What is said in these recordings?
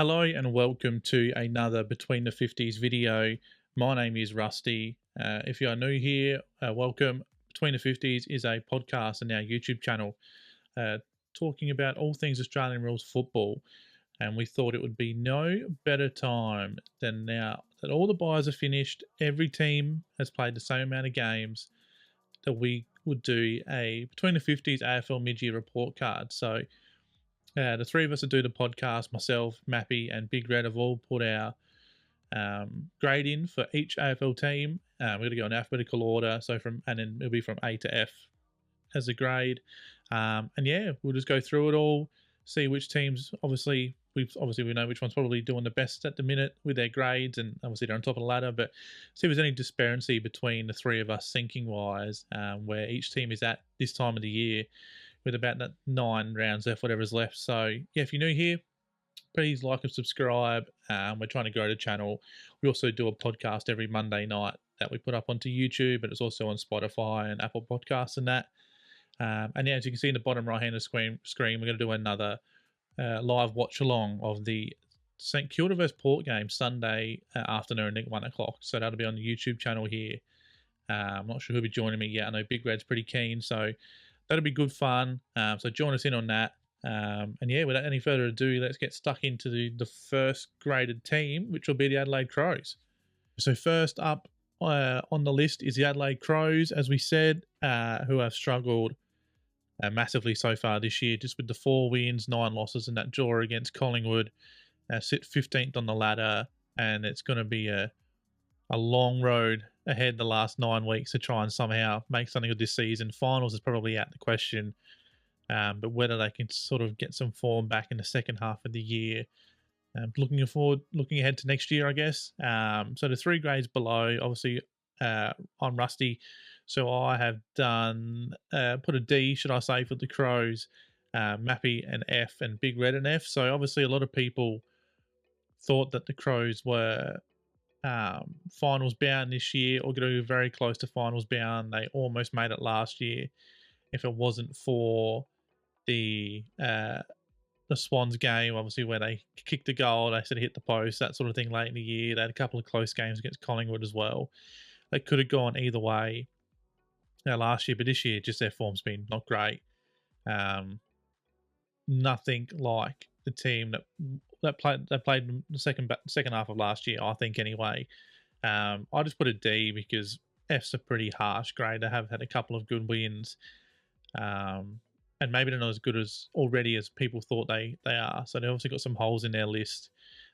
Hello and welcome to another Between the 50s video. My name is Rusty. If you are new here, welcome. Between the 50s is a podcast on our YouTube channel talking about all things Australian rules football. And we thought it would be no better time than now that all the buys are finished, every team has played the same amount of games, that we would do a Between the 50s AFL mid-year report card. So the three of us that do the podcast, myself, Mappy, and Big Red, have all put our grade in for each AFL team. We're going to go in alphabetical order, and then it'll be from A to F as a grade. And yeah, we'll just go through it all, see which teams. Obviously, we know which one's probably doing the best at the minute with their grades, and obviously they're on top of the ladder. But see if there's any disparity between the three of us sinking wise, where each team is at this time of the year, with about 9 rounds left, whatever's left. So yeah, if you're new here, please like and subscribe. We're trying to grow the channel. We also do a podcast every Monday night that we put up onto YouTube, but it's also on Spotify and Apple Podcasts and that. And yeah, as you can see in the bottom right hand of the screen, we're going to do another live watch along of the St Kilda vs Port game Sunday afternoon at 1 o'clock. So that'll be on the YouTube channel here. I'm not sure who'll be joining me yet. I know Big Red's pretty keen, so that'll be good fun. So join us in on that. And yeah, without any further ado, let's get stuck into the first graded team, which will be the Adelaide Crows. So first up on the list is the Adelaide Crows, as we said, who have struggled massively so far this year, just with the 4 wins, 9 losses, and that draw against Collingwood. Sit 15th on the ladder, and it's going to be a long road ahead the last 9 weeks to try and somehow make something of this season. Finals is probably out the question, but whether they can sort of get some form back in the second half of the year. Looking ahead to next year, I guess. So the 3 grades below, obviously, I'm Rusty, so I have done put a D, should I say, for the Crows, Mappy an F, and Big Red an F. So obviously, a lot of people thought that the Crows were finals bound this year, or going to be very close to finals bound. They almost made it last year. If it wasn't for the Swans game, obviously, where they kicked a goal, they sort of hit the post, that sort of thing late in the year. They had a couple of close games against Collingwood as well. They could have gone either way last year, but this year, just their form's been not great. Nothing like the team that played the second half of last year, I think, anyway. I just put a D because F's a pretty harsh grade. They have had a couple of good wins, and maybe they're not as good as people thought they are. So they've obviously got some holes in their list.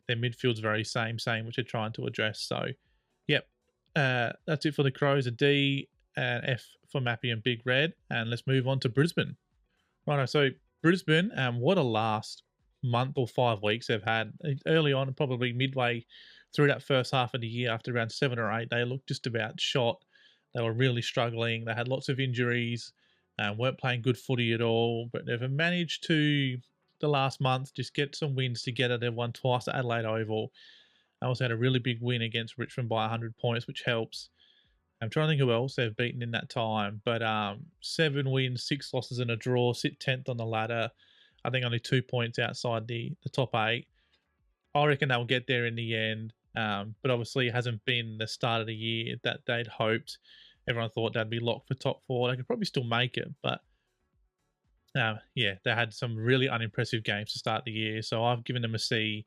Their midfield's very same, which they're trying to address. So, yep, that's it for the Crows. A D and F for Mappy and Big Red. And let's move on to Brisbane. Right, so Brisbane, what a last month or 5 weeks they've had. Early on, probably midway through that first half of the year, after around 7 or 8, they looked just about shot. They were really struggling. They had lots of injuries, weren't playing good footy at all, but they've managed to, the last month, just get some wins together. They've won twice at Adelaide Oval. They also had a really big win against Richmond by 100 points, which helps. I'm trying to think who else they've beaten in that time, but 7 wins, 6 losses and a draw, sit 10th on the ladder. I think only 2 points outside the top 8. I reckon they'll get there in the end, but obviously it hasn't been the start of the year that they'd hoped. Everyone thought they'd be locked for top 4. They could probably still make it, but yeah, they had some really unimpressive games to start the year, so I've given them a C.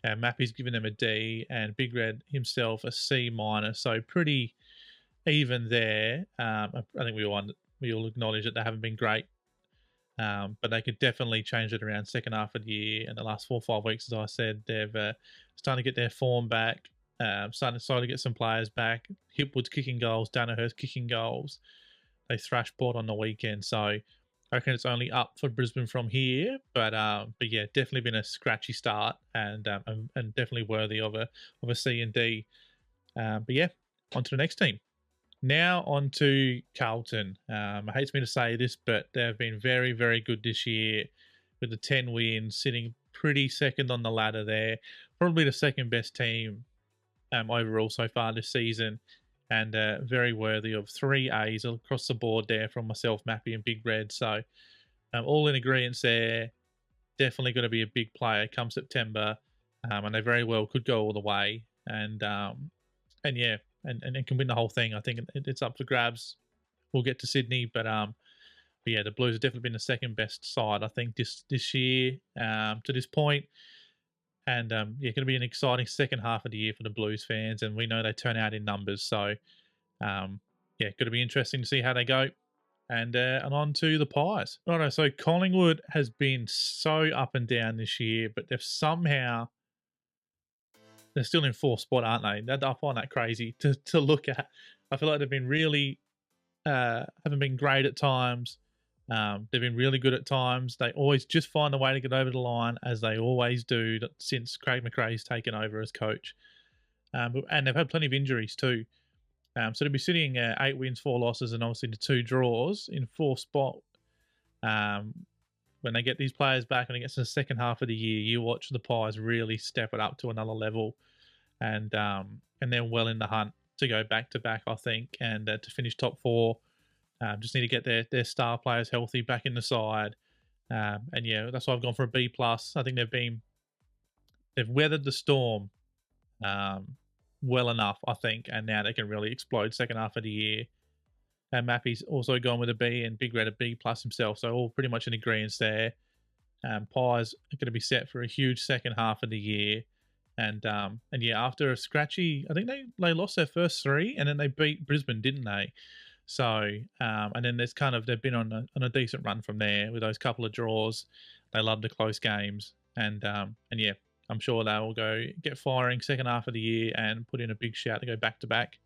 Mappy's given them a D, and Big Red himself a C minus. So pretty even there. I think we all acknowledge that they haven't been great, but they could definitely change it around second half of the year. And the last 4 or 5 weeks, as I said, they've starting to get their form back, starting to get some players back. Hipwood's kicking goals, Danaher's kicking goals. They thrashed Port on the weekend, so I reckon it's only up for Brisbane from here. But yeah, definitely been a scratchy start, and definitely worthy of a C and D. But yeah, on to the next team. Now on to Carlton. It hates me to say this, but they've been very, very good this year with the 10 wins, sitting pretty second on the ladder there. Probably the second best team overall so far this season, and very worthy of 3 A's across the board there from myself, Mappy, and Big Red. So all in agreement there. Definitely going to be a big player come September. and they very well could go all the way. And yeah, and can win the whole thing. I think it's up for grabs. We'll get to Sydney, but yeah, the Blues have definitely been the second best side I think this year to this point. And yeah, going to be an exciting second half of the year for the Blues fans, and we know they turn out in numbers. So yeah, going to be interesting to see how they go. And on to the Pies. Righto, so Collingwood has been so up and down this year, but they're still in fourth spot, aren't they? I find that crazy to look at. I feel like they've been really haven't been great at times. They've been really good at times. They always just find a way to get over the line, as they always do since Craig McRae's taken over as coach. And they've had plenty of injuries too. So to be sitting 8 wins, 4 losses, and obviously the 2 draws in fourth spot. When they get these players back and it gets to the second half of the year, you watch the Pies really step it up to another level, and they're well in the hunt to go back to back, I think, and to finish top 4. Just need to get their star players healthy back in the side, and yeah, that's why I've gone for a B plus. I think they've weathered the storm well enough, I think, and now they can really explode second half of the year. And Mappy's also gone with a B, and Big Red a B plus himself, so all pretty much in agreement there. Pies are going to be set for a huge second half of the year. And yeah, after a scratchy, I think they lost their first 3, and then they beat Brisbane, didn't they? So and then they've been on a decent run from there with those couple of draws. They love the close games, and yeah, I'm sure they will go get firing second half of the year and put in a big shout to go back to back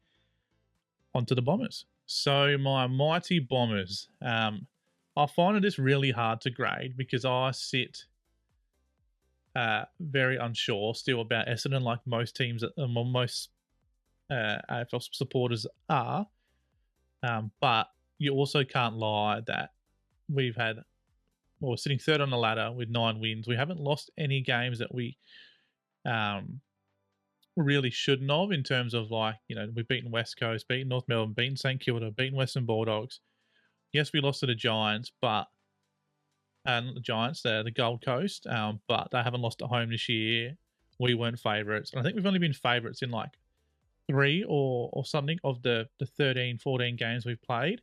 onto the Bombers. So my mighty Bombers, I find it really hard to grade because I sit very unsure still about Essendon, like most teams, most AFL supporters are. But you also can't lie that we're sitting third on the ladder with 9 wins. We haven't lost any games that we really shouldn't have, in terms of, like, we've beaten West Coast, beaten North Melbourne, beaten St Kilda, beaten Western Bulldogs. Yes, we lost to the Giants, but not the Giants, the Gold Coast, but they haven't lost at home this year. We weren't favourites. And I think we've only been favourites in like 3 or something of the 13, 14 games we've played,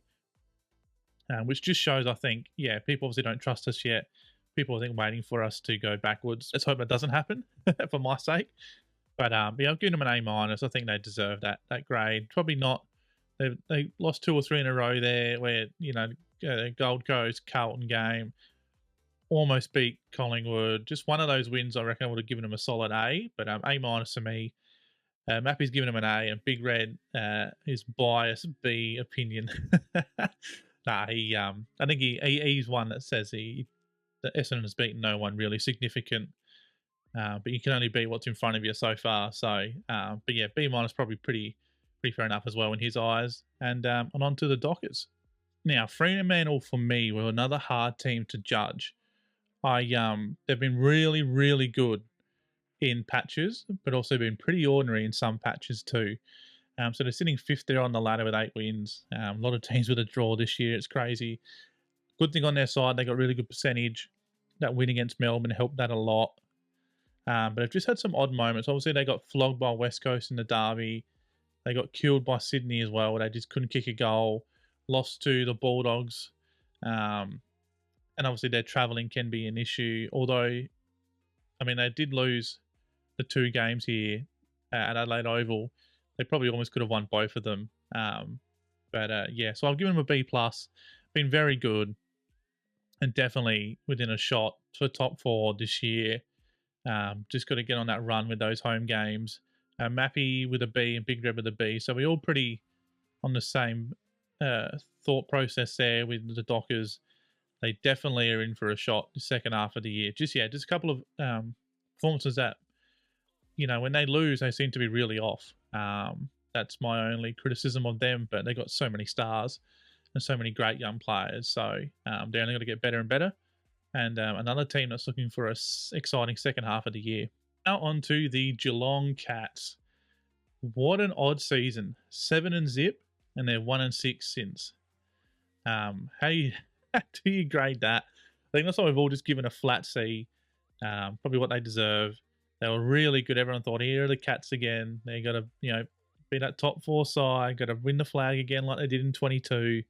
which just shows, I think, yeah, people obviously don't trust us yet. People are, I think, waiting for us to go backwards. Let's hope that doesn't happen for my sake. But yeah, I'll give them an A minus. I think they deserve that grade. Probably not. They lost 2 or 3 in a row there, where Gold Coast, Carlton game, almost beat Collingwood. Just one of those wins, I reckon I would have given them a solid A. But A minus to me. Mappy's given him an A, and Big Red is biased B opinion. Nah, I think he's one that says that Essendon has beaten no one really significant. But you can only beat what's in front of you so far. So, but yeah, B minus probably pretty fair enough as well in his eyes. And on to the Dockers. Now, Fremantle for me were another hard team to judge. They've been really, really good in patches, but also been pretty ordinary in some patches too. So they're sitting 5th there on the ladder with 8 wins. A lot of teams with a draw this year. It's crazy. Good thing on their side, they got really good percentage. That win against Melbourne helped that a lot. But they've just had some odd moments. Obviously, they got flogged by West Coast in the derby. They got killed by Sydney as well, where they just couldn't kick a goal. Lost to the Bulldogs. And obviously, their travelling can be an issue. Although, I mean, they did lose the 2 games here at Adelaide Oval. They probably almost could have won both of them. But yeah, so I'll give them a B+. Been very good, and definitely within a shot for top 4 this year. Just got to get on that run with those home games. Mappy with a B and Big Red with a B. So we're all pretty on the same thought process there with the Dockers. They definitely are in for a shot the second half of the year. Just a couple of performances that, when they lose, they seem to be really off. That's my only criticism of them, but they got so many stars and so many great young players. So they're only going to get better and better. And another team that's looking for a exciting second half of the year. Now on to the Geelong Cats. What an odd season. 7-0, and they're 1-6 since. How do you grade that? I think that's why we've all just given a flat C. Probably what they deserve. They were really good. Everyone thought, here are the Cats again. They got to, be that top four side, got to win the flag again like they did in 22.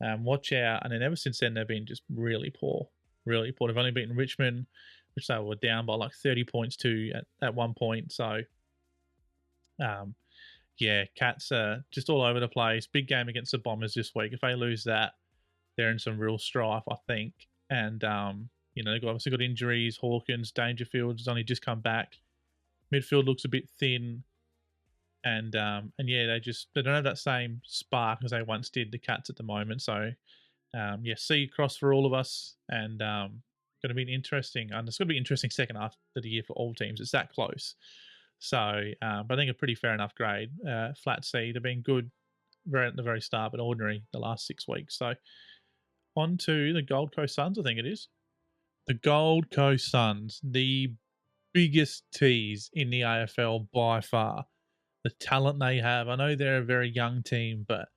Watch out. And then ever since then, they've been just really poor. Really poor. They've only beaten Richmond, which they were down by like 30 points to at one point. So, um, yeah, Cats are just all over the place. Big game against the Bombers this week. If they lose that, they're in some real strife, I think. And, they've obviously got injuries. Hawkins, Dangerfield has only just come back. Midfield looks a bit thin. And yeah, they don't have that same spark as they once did, the Cats, at the moment. So, C cross for all of us. And going to be interesting. And it's going to be an interesting second half of the year for all teams. It's that close. So, but I think a pretty fair enough grade. Flat C. They've been good at the very start, but ordinary the last 6 weeks. So, on to the Gold Coast Suns, I think it is. The Gold Coast Suns, the biggest tease in the AFL by far. The talent they have. I know they're a very young team, but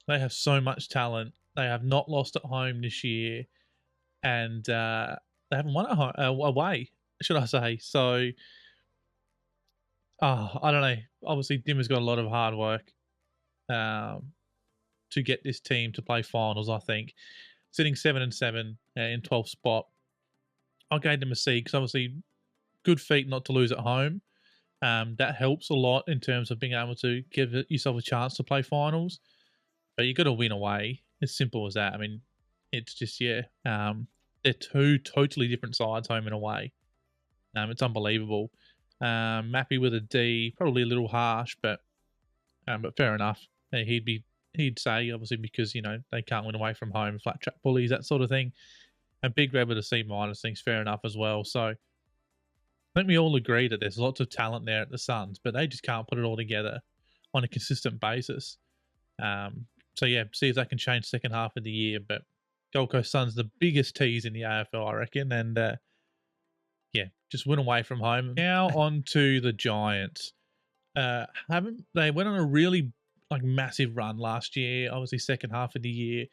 they have so much talent. They have not lost at home this year, and they haven't won at home, away, should I say. So, I don't know. Obviously, Dimmer's got a lot of hard work to get this team to play finals, I think. Sitting 7-7 in 12th spot. I gave them a C because obviously good feat not to lose at home. That helps a lot in terms of being able to give yourself a chance to play finals. But you got to win away. As simple as that. I mean, it's just, they're two totally different sides, home and away. It's unbelievable. Mappy with a D, probably a little harsh, but fair enough. He'd say, obviously, because they can't win away from home, flat track bullies, that sort of thing. And Big Red with a C minus, things fair enough as well. So I think we all agree that there's lots of talent there at the Suns, but they just can't put it all together on a consistent basis. So yeah, see if they can change second half of the year. But Gold Coast Suns, the biggest tease in the AFL, I reckon. And just win away from home. Now on to the Giants. They went on a really massive run last year. Obviously, second half of the year,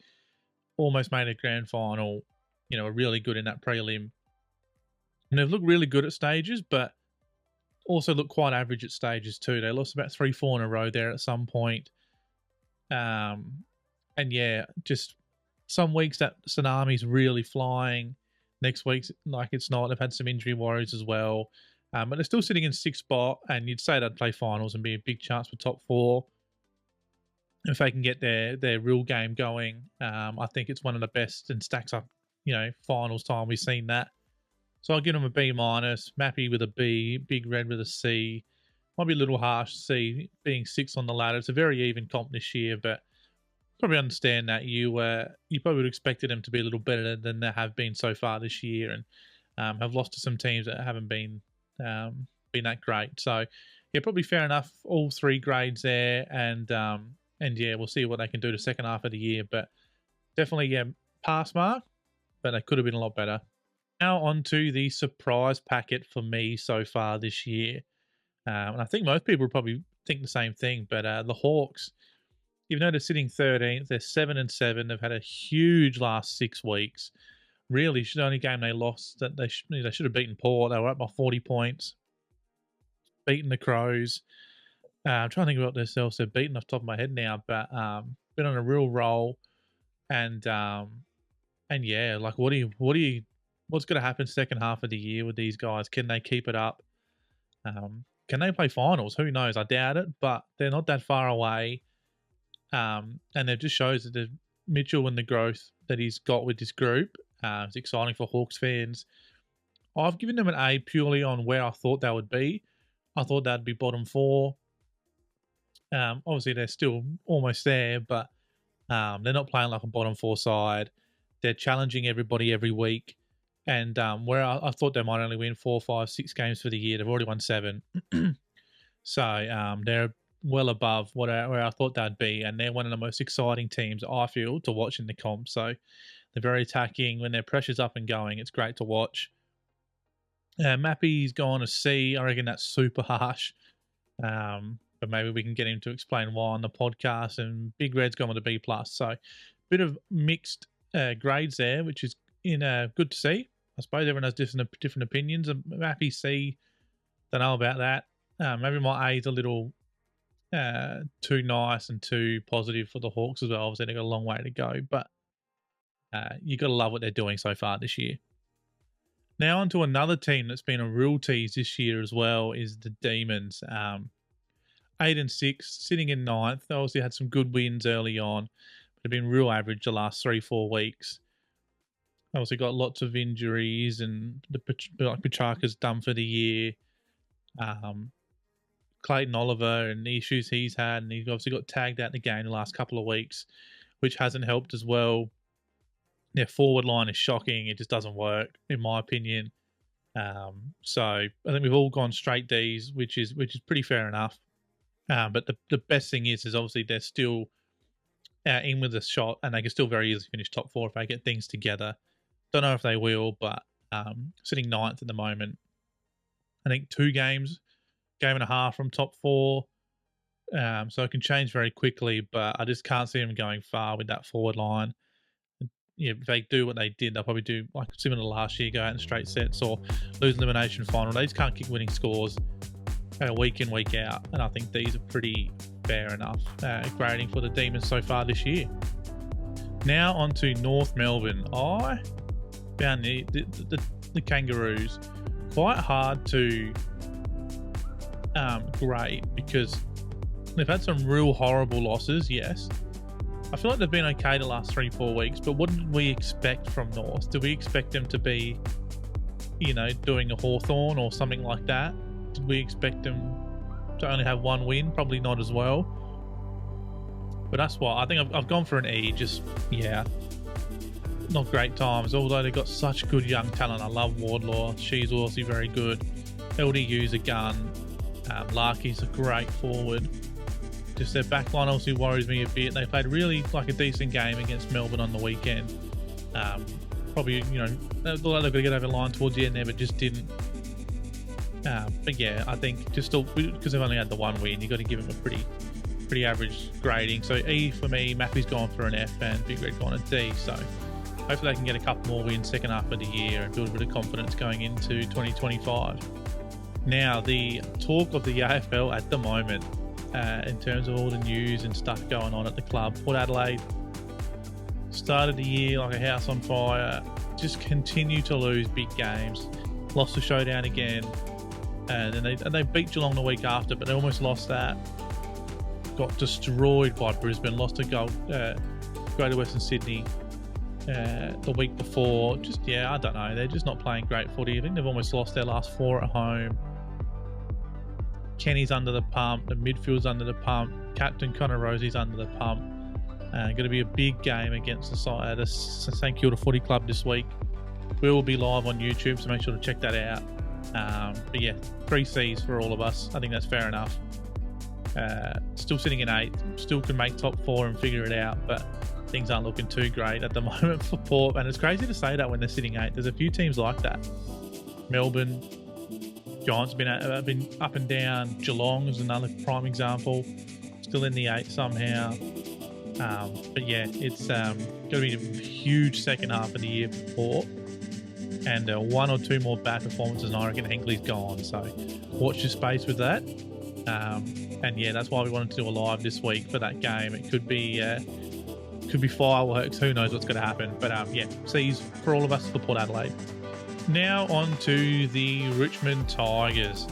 almost made a grand final. Were really good in that prelim. And they've looked really good at stages, but also looked quite average at stages too. They lost about 3-4 in a row there at some point. And yeah, just some weeks that Tsunami's really flying. Next week's like it's not. They've had some injury worries as well. But they're still sitting in 6th spot, and you'd say they'd play finals and be a big chance for top 4. If they can get their real game going, I think it's one of the best and stacks up, finals time. We've seen that. So I'll give them a B minus, Mappy with a B, Big Red with a C. Might be a little harsh, C, being 6 on the ladder. It's a very even comp this year, but probably understand that you probably would have expected them to be a little better than they have been so far this year, and have lost to some teams that haven't been that great. So yeah, probably fair enough. All 3 grades there, and yeah, we'll see what they can do the second half of the year. But definitely, pass mark, but they could have been a lot better. Now on to the surprise packet for me so far this year. And I think most people probably think the same thing, but the Hawks, even though they're sitting 13th, they're 7-7. They've had a huge last 6 weeks. Really, the only game they lost that they should have beaten Port. They were up by 40 points, beaten the Crows. I'm trying to think about themselves. They're beaten off the top of my head now, but been on a real roll. And yeah, what's going to happen second half of the year with these guys? Can they keep it up? Can they play finals? Who knows? I doubt it, but they're not that far away. And it just shows that the Mitchell and the growth that he's got with this group. It's exciting for Hawks fans. I've given them an A purely on where I thought they would be. I thought they'd be bottom 4. Obviously, they're still almost there, but they're not playing like a bottom 4 side. They're challenging everybody every week. And where I thought they might only win 4, 5, 6 games for the year, they've already won 7. So they're well above where I thought they'd be. And they're one of the most exciting teams, I feel, to watch in the comp. So they're very attacking. When their pressure's up and going, it's great to watch. Mappy's gone a C. I reckon that's super harsh. But maybe we can get him to explain why on the podcast. And Big Red's gone with a B+. So bit of mixed grades there, which is good to see. I suppose everyone has different opinions. Mappy C, Don't know about that. Maybe my A's a little too nice and too positive for the Hawks as well. Obviously, they've got a long way to go, but you got to love what they're doing so far this year. Now on to another team that's been a real tease this year as well is the Demons. 8-6, sitting in ninth. They obviously had some good wins early on, but have been real average the last 3-4 weeks. Obviously got lots of injuries, and like Pachaka's done for the year. Clayton Oliver and the issues he's had, and he's obviously got tagged out in the game the last couple of weeks, which hasn't helped as well. Their forward line is shocking. It just doesn't work, in my opinion. So I think we've all gone straight D's, which is pretty fair enough. But the best thing is obviously they're still in with a shot, and they can still very easily finish top four if they get things together. Don't know if they will, but sitting ninth at the moment. I think 2 games, game and a half from top four. So it can change very quickly, but I just can't see them going far with that forward line. Yeah, if they do what they did, they'll probably do like similar to last year, go out in straight sets or lose elimination final. They just can't keep winning scores week in, week out. And I think these are pretty fair enough grading for the Demons so far this year. Now on to North Melbourne. I found the Kangaroos quite hard to grade because they've had some real horrible losses, yes. I feel like they've been okay the last 3-4 weeks, but what did we expect from North? Did we expect them to be, doing a Hawthorn or something like that? Did we expect them to only have 1 win? Probably not as well. But that's why I think I've gone for an E. Just, not great times, although they've got such good young talent. I love Wardlaw. She's also very good. LDU's a gun. Larky's a great forward. Just their backline also worries me a bit. They played really like a decent game against Melbourne on the weekend. Probably, they thought they were going to get over the line towards the end there, but just didn't. But yeah, I think just still, because they've only had the 1 win, you've got to give them a pretty average grading. So E for me, Mappy's gone for an F, and Big Red gone a D. So hopefully they can get a couple more wins second half of the year and build a bit of confidence going into 2025. Now, the talk of the AFL at the moment, in terms of all the news and stuff going on at the club. Port Adelaide started the year like a house on fire, just continue to lose big games. Lost the showdown again, and then they beat Geelong the week after, but they almost lost that. Got destroyed by Brisbane, lost to Greater Western Sydney the week before. I don't know, they're just not playing great footy. I think they've almost lost their last 4 at home. Kenny's under the pump, the midfield's under the pump, Captain Connor Rosie's under the pump. Going to be a big game against the St Kilda Footy Club this week. We will be live on YouTube, so make sure to check that out. But yeah, 3 C's for all of us. I think that's fair enough. Still sitting in 8th, still can make top 4 and figure it out, but things aren't looking too great at the moment for Port. And it's crazy to say that when they're sitting 8th. There's a few teams like that. Melbourne, Giants have been up and down. Geelong is another prime example. Still in the 8 somehow. But yeah, it's going to be a huge second half of the year for Port. And 1 or 2 more bad performances, and I reckon Hinkley's gone. So watch your space with that. And yeah, that's why we wanted to do a live this week for that game. It could be fireworks. Who knows what's going to happen? But yeah, C's for all of us for Port Adelaide. Now on to the Richmond Tigers.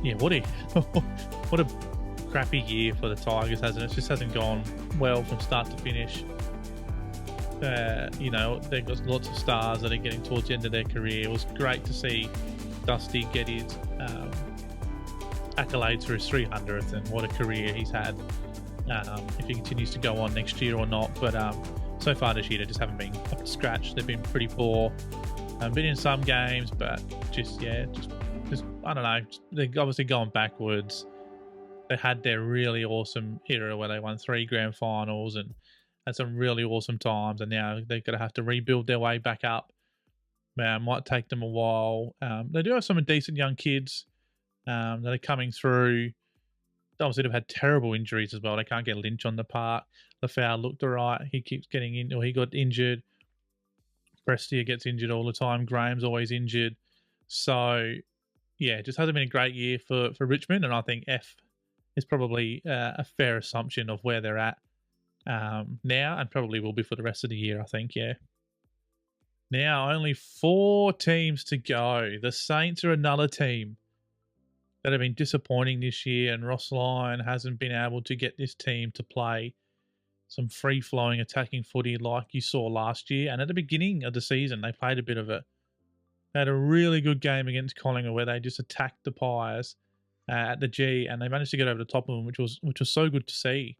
What a crappy year for the Tigers, hasn't it? It just hasn't gone well from start to finish. They've got lots of stars that are getting towards the end of their career. It was great to see Dusty get his accolades for his 300th, and what a career he's had. If he continues to go on next year or not, but so far this year they just haven't been up to scratch. They've been pretty poor. Been in some games, but just I don't know. They're obviously going backwards. They had their really awesome era where they won 3 grand finals and had some really awesome times, and now they're going to have to rebuild their way back up. Might take them a while. They do have some decent young kids that are coming through. Obviously, they've had terrible injuries as well. They can't get Lynch on the park. Lafau looked all right. He keeps getting in, or he got injured. Prestia gets injured all the time. Graham's always injured. So yeah, it just hasn't been a great year for Richmond, and I think F is probably a fair assumption of where they're at now, and probably will be for the rest of the year. I think, yeah. Now only 4 teams to go. The Saints are another team that have been disappointing this year, and Ross Lyon hasn't been able to get this team to play some free flowing attacking footy like you saw last year. And at the beginning of the season, they played a bit of it. They had a really good game against Collingwood where they just attacked the Pies at the G, and they managed to get over the top of them, which was so good to see.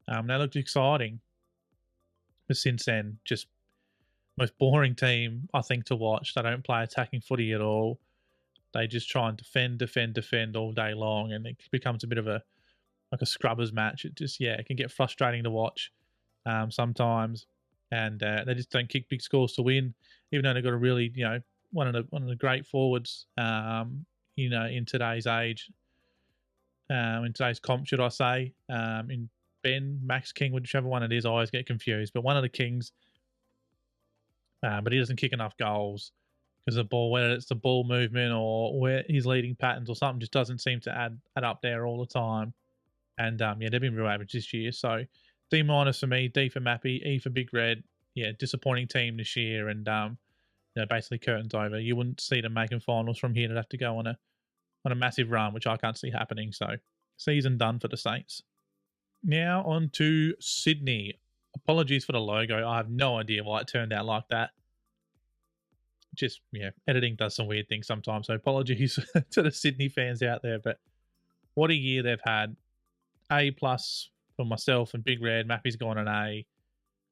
They looked exciting. But since then, just most boring team I think to watch. They don't play attacking footy at all. They just try and defend all day long, and it becomes a bit of a like a scrubbers match. It just it can get frustrating to watch sometimes, and they just don't kick big scores to win, even though they've got a really one of the great forwards in today's age, in today's comp, should I say, in Ben Max King, whichever one it is, I always get confused, but one of the Kings, but he doesn't kick enough goals because the ball, whether it's the ball movement or where his leading patterns or something, just doesn't seem to add up there all the time. And they've been real average this year. So D minus for me, D for Mappy, E for Big Red. Yeah, disappointing team this year, and basically curtains over. You wouldn't see them making finals from here. They'd have to go on a massive run, which I can't see happening. So season done for the Saints. Now on to Sydney. Apologies for the logo. I have no idea why it turned out like that. Just editing does some weird things sometimes. So apologies to the Sydney fans out there. But what a year they've had. A plus for myself and Big Red. Mappy's gone an A.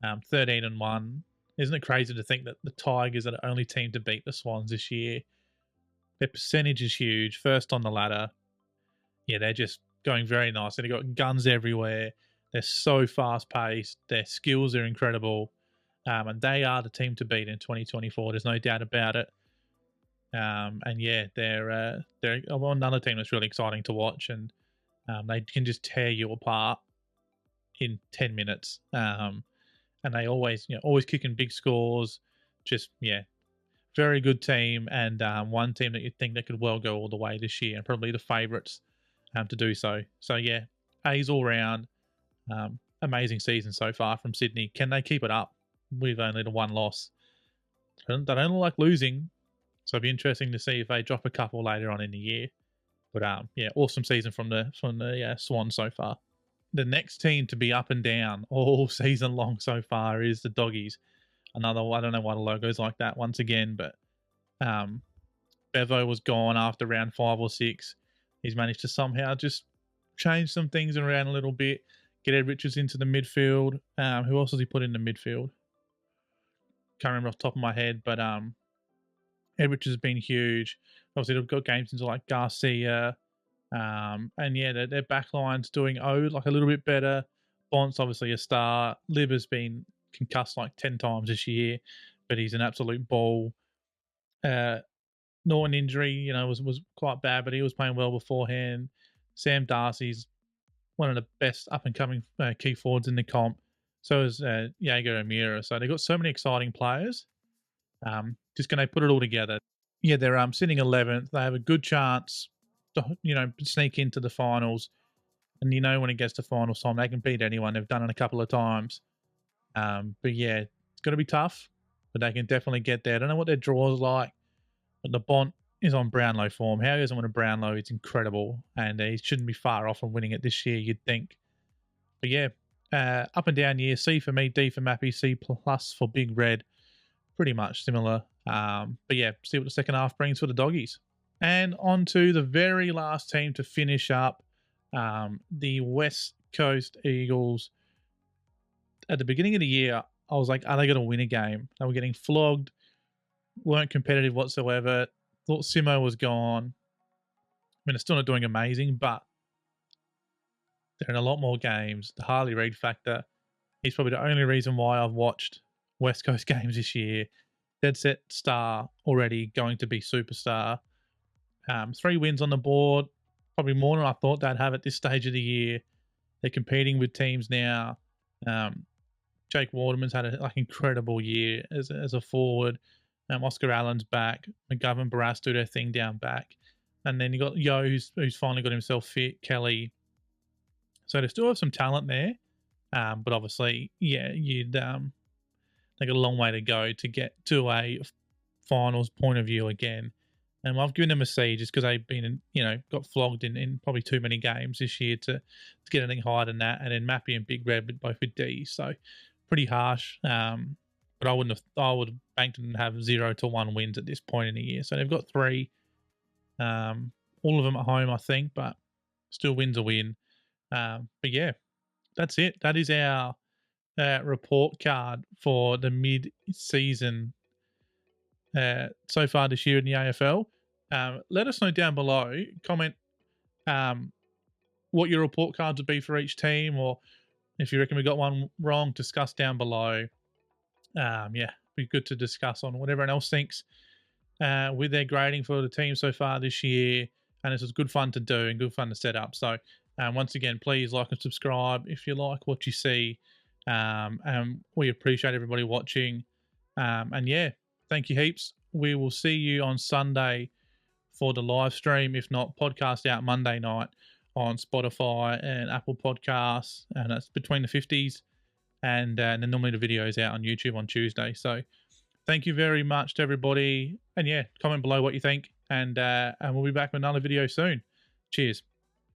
13-1. Isn't it crazy to think that the Tigers are the only team to beat the Swans this year? Their percentage is huge. First on the ladder. Yeah, they're just going very nice. They've got guns everywhere. They're so fast paced. Their skills are incredible. And they are the team to beat in 2024. There's no doubt about it. And yeah, they're another team that's really exciting to watch, and they can just tear you apart in 10 minutes. And they always kicking big scores. Just very good team, and one team that you think that could well go all the way this year, and probably the favourites to do so. So yeah, A's all round. Amazing season so far from Sydney. Can they keep it up with only the one loss? They don't look like losing, so it'll be interesting to see if they drop a couple later on in the year. But awesome season from the Swans so far. The next team to be up and down all season long so far is the Doggies. I don't know why the logo's like that once again, but Bevo was gone after round 5 or 6. He's managed to somehow just change some things around a little bit, get Ed Richards into the midfield. Who else has he put in the midfield? Can't remember off the top of my head, but Ed Richards has been huge. Obviously, they've got games into like Garcia, and their backline's doing like a little bit better. Bont's obviously a star. Lib has been concussed like 10 times this year, but he's an absolute ball. Norton injury, was quite bad, but he was playing well beforehand. Sam Darcy's one of the best up and coming key forwards in the comp. So is Jaeger O'Meara. So they've got so many exciting players. Just going to put it all together. Yeah, they're sitting 11th. They have a good chance to sneak into the finals. And when it gets to finals time, they can beat anyone. They've done it a couple of times. But yeah, it's going to be tough, but they can definitely get there. I don't know what their draw is like, but the Bont is on Brownlow form. How he doesn't win a Brownlow, it's incredible. And he shouldn't be far off from winning it this year, you'd think. But yeah, up and down year. C for me, D for Mappy, C plus for Big Red. Pretty much similar. But yeah, see what the second half brings for the Doggies. And on to the very last team to finish up, the West Coast Eagles. At the beginning of the year, I was like, are they going to win a game? They were getting flogged, weren't competitive whatsoever. Thought Simo was gone. I mean, they're still not doing amazing, but they're in a lot more games. The Harley Reid factor, he's probably the only reason why I've watched West Coast games this year. Dead set star already, going to be superstar. 3 wins on the board, probably more than I thought they'd have at this stage of the year. They're competing with teams now. Jake Waterman's had an incredible year as a forward. Oscar Allen's back. McGovern, Barras do their thing down back. And then you got Yo, who's finally got himself fit, Kelly. So they still have some talent there. But obviously, yeah, you'd they got a long way to go to get to a finals point of view again. And I've given them a C just because they've been, got flogged in probably too many games this year to get anything higher than that. And then Mappy and Big Red both with D, so pretty harsh. But I would have banked them to have 0 to 1 wins at this point in the year. So they've got 3, all of them at home, I think, but still wins a win. But yeah, that's it. That is our report card for the mid-season so far this year in the AFL. Let us know down below. Comment what your report cards would be for each team, or if you reckon we got one wrong, discuss down below. Yeah, be good to discuss on what everyone else thinks with their grading for the team so far this year. And this was good fun to do and good fun to set up. So once again, please like and subscribe if you like what you see. And we appreciate everybody watching. And yeah, thank you heaps. We will see you on Sunday for the live stream. If not, podcast out Monday night on Spotify and Apple Podcasts. And that's between the 50s. And then normally the video is out on YouTube on Tuesday. So thank you very much to everybody. And yeah, comment below what you think. And we'll be back with another video soon. Cheers.